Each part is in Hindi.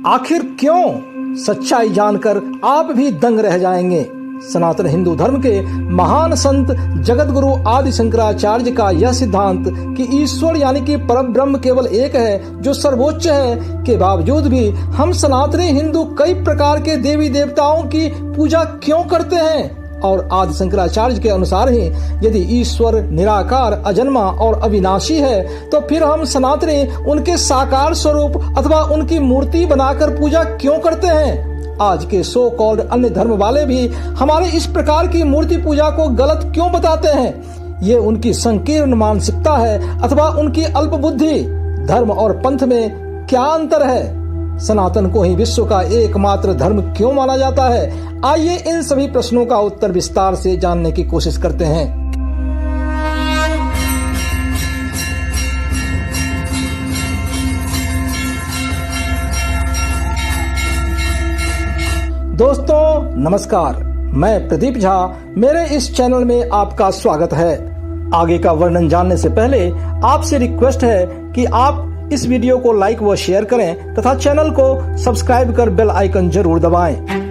आखिर क्यों? सच्चाई जानकर आप भी दंग रह जाएंगे। सनातन हिंदू धर्म के महान संत जगत गुरु आदि शंकराचार्य का यह सिद्धांत कि ईश्वर यानी कि परब्रह्म केवल एक है जो सर्वोच्च है के बावजूद भी हम सनातनी हिंदू कई प्रकार के देवी देवताओं की पूजा क्यों करते हैं। और आदि शंकराचार्य के अनुसार ही यदि ईश्वर निराकार, अजन्मा और अविनाशी है तो फिर हम सनातनी उनके साकार स्वरूप अथवा उनकी मूर्ति बनाकर पूजा क्यों करते हैं। आज के सो कॉल्ड अन्य धर्म वाले भी हमारे इस प्रकार की मूर्ति पूजा को गलत क्यों बताते हैं। ये उनकी संकीर्ण मानसिकता है अथवा उनकी अल्प बुद्धि। धर्म और पंथ में क्या अंतर है? सनातन को ही विश्व का एकमात्र धर्म क्यों माना जाता है? आइए इन सभी प्रश्नों का उत्तर विस्तार से जानने की कोशिश करते हैं। दोस्तों नमस्कार, मैं प्रदीप झा। मेरे इस चैनल में आपका स्वागत है। आगे का वर्णन जानने से पहले आपसे रिक्वेस्ट है कि आप इस वीडियो को लाइक व शेयर करें तथा चैनल को सब्सक्राइब कर बेल आइकन जरूर दबाएं।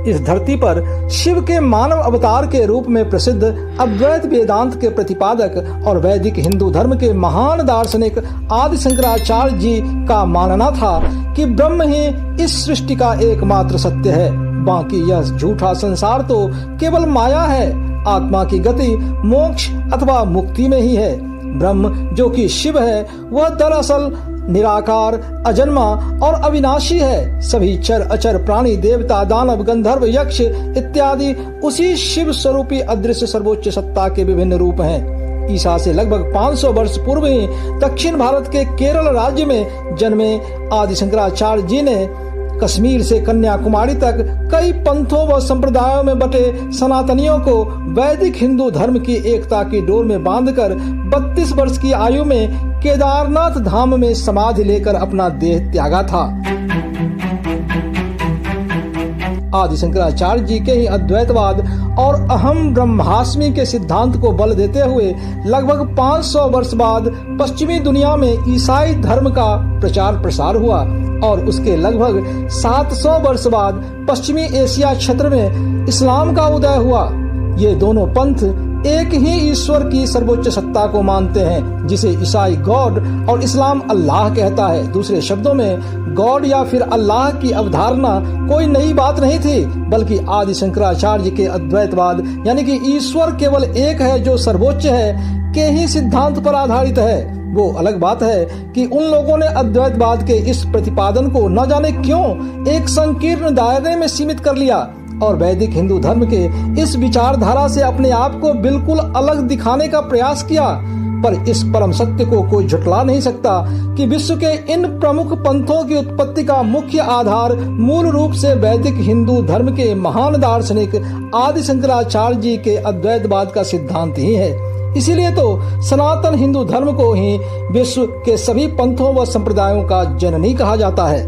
इस धरती पर शिव के मानव अवतार के रूप में प्रसिद्ध अद्वैत वेदांत के प्रतिपादक और वैदिक हिंदू धर्म के महान दार्शनिक आदि शंकराचार्य जी का मानना था कि ब्रह्म ही इस सृष्टि का एकमात्र सत्य है। बाकी यह झूठा संसार तो केवल माया है। आत्मा की गति मोक्ष अथवा मुक्ति में ही है। ब्रह्म जो कि शिव है वह दरअसल निराकार, अजन्मा और अविनाशी है। सभी चर अचर प्राणी, देवता, दानव, गंधर्व, यक्ष इत्यादि उसी शिव स्वरूपी अदृश्य सर्वोच्च सत्ता के विभिन्न रूप हैं। ईसा से लगभग 500 वर्ष पूर्व ही दक्षिण भारत के केरल राज्य में जन्मे आदि शंकराचार्य जी ने कश्मीर से कन्याकुमारी तक कई पंथों व संप्रदायों में बटे सनातनियों को वैदिक हिंदू धर्म की एकता की डोर में बांधकर 32 वर्ष की आयु में केदारनाथ धाम में समाधि लेकर अपना देह त्यागा था। आदि शंकराचार्य जी के ही अद्वैतवाद और अहम ब्रह्मास्मि के सिद्धांत को बल देते हुए लगभग 500 वर्ष बाद पश्चिमी दुनिया में ईसाई धर्म का प्रचार प्रसार हुआ और उसके लगभग 700 वर्ष बाद पश्चिमी एशिया क्षेत्र में इस्लाम का उदय हुआ। ये दोनों पंथ एक ही ईश्वर की सर्वोच्च सत्ता को मानते हैं जिसे ईसाई गॉड और इस्लाम अल्लाह कहता है। दूसरे शब्दों में गॉड या फिर अल्लाह की अवधारणा कोई नई बात नहीं थी, बल्कि आदि शंकराचार्य के अद्वैतवाद यानी कि ईश्वर केवल एक है जो सर्वोच्च है के ही सिद्धांत पर आधारित है। वो अलग बात है कि उन लोगों ने अद्वैतवाद के इस प्रतिपादन को न जाने क्यों एक संकीर्ण दायरे में सीमित कर लिया और वैदिक हिंदू धर्म के इस विचारधारा से अपने आप को बिल्कुल अलग दिखाने का प्रयास किया। पर इस परम सत्य को कोई झुठला नहीं सकता कि विश्व के इन प्रमुख पंथों की उत्पत्ति का मुख्य आधार मूल रूप से वैदिक हिंदू धर्म के महान दार्शनिक आदि शंकराचार्य जी के अद्वैतवाद का सिद्धांत ही है। इसीलिए तो सनातन हिंदू धर्म को ही विश्व के सभी पंथों व संप्रदायों का जननी कहा जाता है।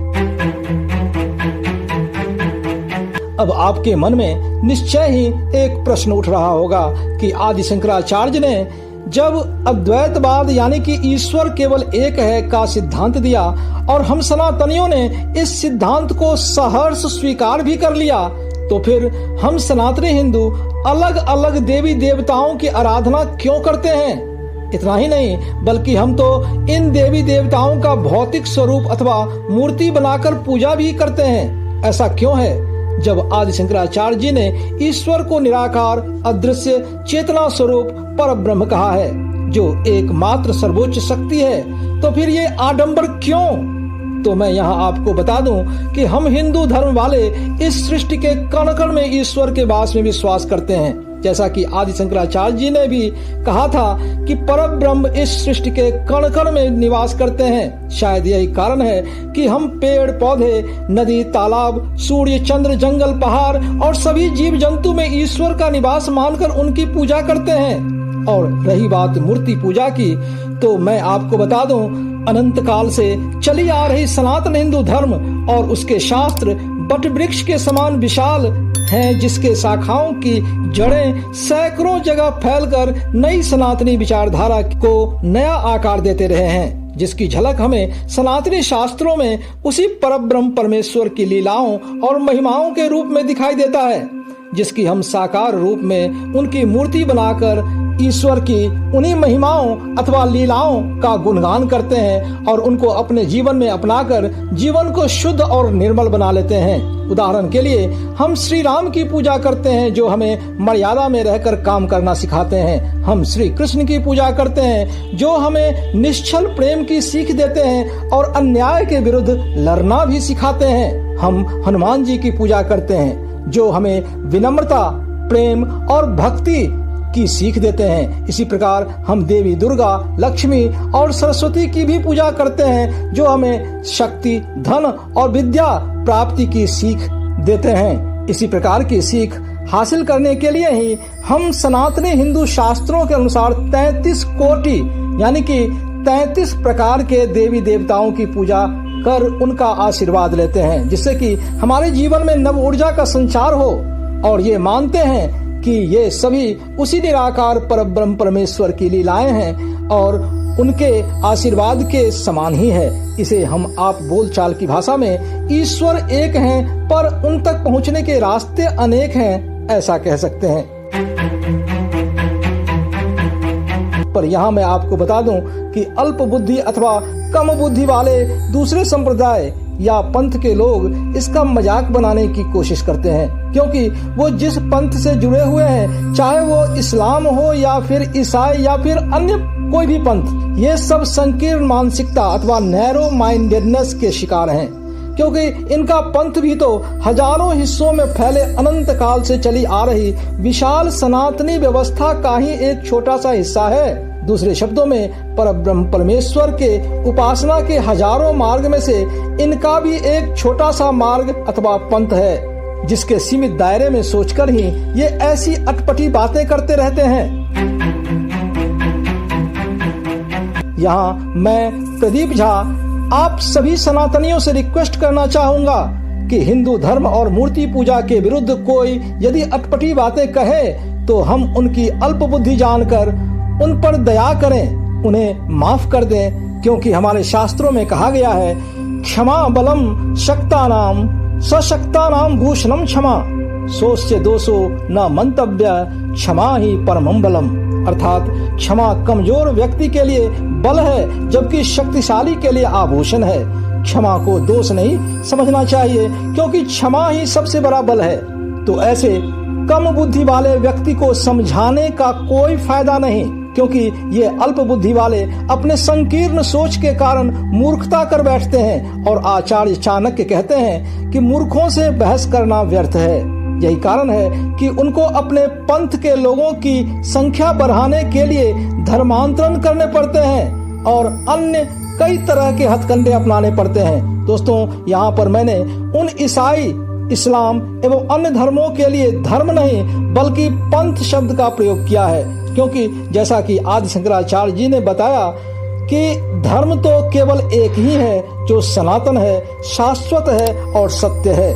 अब आपके मन में निश्चय ही एक प्रश्न उठ रहा होगा कि आदि शंकराचार्य ने जब अद्वैतवाद यानी कि ईश्वर केवल एक है का सिद्धांत दिया और हम सनातनियों ने इस सिद्धांत को सहर्ष स्वीकार भी कर लिया, तो फिर हम सनातनी हिंदू अलग अलग देवी देवताओं की आराधना क्यों करते हैं। इतना ही नहीं बल्कि हम तो इन देवी देवताओं का भौतिक स्वरूप अथवा मूर्ति बनाकर पूजा भी करते हैं। ऐसा क्यों है? जब आदि शंकराचार्य जी ने ईश्वर को निराकार, अदृश्य, चेतना स्वरूप पर ब्रह्म कहा है जो एकमात्र सर्वोच्च शक्ति है, तो फिर ये आडंबर क्यों? तो मैं यहाँ आपको बता दूं कि हम हिंदू धर्म वाले इस सृष्टि के कण कण में ईश्वर के वास में विश्वास करते हैं। जैसा कि आदि शंकराचार्य जी ने भी कहा था कि परब्रह्म इस सृष्टि के कण कण में निवास करते हैं। शायद यही कारण है कि हम पेड़ पौधे, नदी, तालाब, सूर्य, चंद्र, जंगल, पहाड़ और सभी जीव जंतु में ईश्वर का निवास मानकर उनकी पूजा करते हैं। और रही बात मूर्ति पूजा की, तो मैं आपको बता दूं अनंत काल से चली आ रही सनातन हिंदू धर्म और उसके शास्त्र बट वृक्ष के समान विशाल हैं, जिसके शाखाओं की जड़ें सैकड़ों जगह फैलकर नई सनातनी विचारधारा को नया आकार देते रहे हैं। जिसकी झलक हमें सनातनी शास्त्रों में उसी परब्रह्म परमेश्वर की लीलाओं और महिमाओं के रूप में दिखाई देता है, जिसकी हम साकार रूप में उनकी मूर्ति बनाकर ईश्वर की उन्हीं महिमाओं अथवा लीलाओं का गुणगान करते हैं और उनको अपने जीवन में अपनाकर जीवन को शुद्ध और निर्मल बना लेते हैं। उदाहरण के लिए हम श्री राम की पूजा करते हैं जो हमें मर्यादा में रहकर काम करना सिखाते हैं। हम श्री कृष्ण की पूजा करते हैं जो हमें निश्चल प्रेम की सीख देते हैं और अन्याय के विरुद्ध लड़ना भी सिखाते हैं। हम हनुमान जी की पूजा करते हैं जो हमें विनम्रता, प्रेम और भक्ति की सीख देते हैं। इसी प्रकार हम देवी दुर्गा, लक्ष्मी और सरस्वती की भी पूजा करते हैं जो हमें शक्ति, धन और विद्या प्राप्ति की सीख देते हैं। इसी प्रकार की सीख हासिल करने के लिए ही हम सनातनी हिंदू शास्त्रों के अनुसार 33 कोटि यानी कि 33 प्रकार के देवी देवताओं की पूजा कर उनका आशीर्वाद लेते हैं, जिससे कि हमारे जीवन में नव ऊर्जा का संचार हो और ये मानते हैं कि ये सभी उसी निराकार परब्रह्म परमेश्वर की लीलाएं हैं और उनके आशीर्वाद के समान ही है। इसे हम आप बोलचाल की भाषा में ईश्वर एक हैं पर उन तक पहुंचने के रास्ते अनेक हैं, ऐसा कह सकते हैं। पर यहाँ मैं आपको बता दूं कि अल्प बुद्धि अथवा कम बुद्धि वाले दूसरे संप्रदाय या पंथ के लोग इसका मजाक बनाने की कोशिश करते हैं, क्योंकि वो जिस पंथ से जुड़े हुए हैं, चाहे वो इस्लाम हो या फिर ईसाई या फिर अन्य कोई भी पंथ, ये सब संकीर्ण मानसिकता अथवा नैरो माइंडेडनेस के शिकार हैं, क्योंकि इनका पंथ भी तो हजारों हिस्सों में फैले अनंत काल से चली आ रही विशाल सनातनी व्यवस्था का ही एक छोटा सा हिस्सा है। दूसरे शब्दों में परब्रह्म परमेश्वर के उपासना के हजारों मार्ग में से इनका भी एक छोटा सा मार्ग अथवा पंथ है, जिसके सीमित दायरे में सोचकर ही ये ऐसी अटपटी बातें करते रहते हैं। यहाँ मैं प्रदीप झा आप सभी सनातनियों से रिक्वेस्ट करना चाहूंगा कि हिंदू धर्म और मूर्ति पूजा के विरुद्ध कोई यदि अटपटी बातें कहे तो हम उनकी अल्प बुद्धि जानकर उन पर दया करें, उन्हें माफ कर दें, क्योंकि हमारे शास्त्रों में कहा गया है क्षमा बलम शक्तानाम सशक्तानाम भूषणम क्षमा सोस्य दोषो न मंतव्य क्षमा ही परमं बलम। अर्थात क्षमा कमजोर व्यक्ति के लिए बल है जबकि शक्तिशाली के लिए आभूषण है। क्षमा को दोष नहीं समझना चाहिए क्योंकि क्षमा ही सबसे बड़ा बल है। तो ऐसे कम बुद्धि वाले व्यक्ति को समझाने का कोई फायदा नहीं, क्योंकि ये अल्प बुद्धि वाले अपने संकीर्ण सोच के कारण मूर्खता कर बैठते हैं और आचार्य चाणक्य कहते हैं कि मूर्खों से बहस करना व्यर्थ है। यही कारण है कि उनको अपने पंथ के लोगों की संख्या बढ़ाने के लिए धर्मांतरण करने पड़ते हैं और अन्य कई तरह के हथकंडे अपनाने पड़ते हैं। दोस्तों, यहाँ पर मैंने उन ईसाई, इस्लाम एवं अन्य धर्मों के लिए धर्म नहीं बल्कि पंथ शब्द का प्रयोग किया है, क्योंकि जैसा कि आदि शंकराचार्य जी ने बताया कि धर्म तो केवल एक ही है जो सनातन है, शाश्वत है और सत्य है।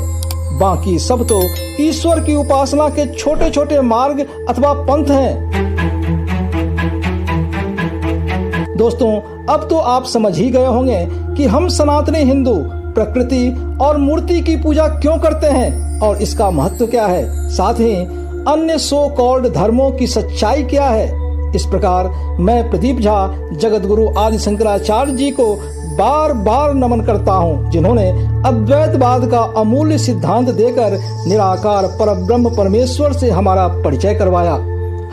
बाकी सब तो ईश्वर की उपासना के छोटे छोटे मार्ग अथवा पंथ हैं। दोस्तों, अब तो आप समझ ही गए होंगे कि हम सनातनी हिंदू प्रकृति और मूर्ति की पूजा क्यों करते हैं और इसका महत्व क्या है, साथ ही अन्य सो कॉल्ड धर्मों की सच्चाई क्या है। इस प्रकार मैं प्रदीप झा जगत गुरु आदि शंकराचार्य जी को बार बार नमन करता हूँ, जिन्होंने अद्वैतवाद का अमूल्य सिद्धांत देकर निराकार परब्रह्म परमेश्वर से हमारा परिचय करवाया।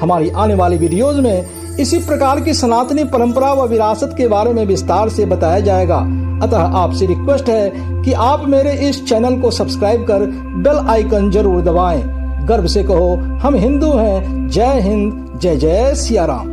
हमारी आने वाली वीडियोज में इसी प्रकार की सनातनी परंपरा व विरासत के बारे में विस्तार से बताया जाएगा। अतः आपसे रिक्वेस्ट है कि आप मेरे इस चैनल को सब्सक्राइब कर बेल आइकन जरूर दबाएं। गर्व से कहो हम हिंदू हैं। जय हिंद, जय जय सिया राम।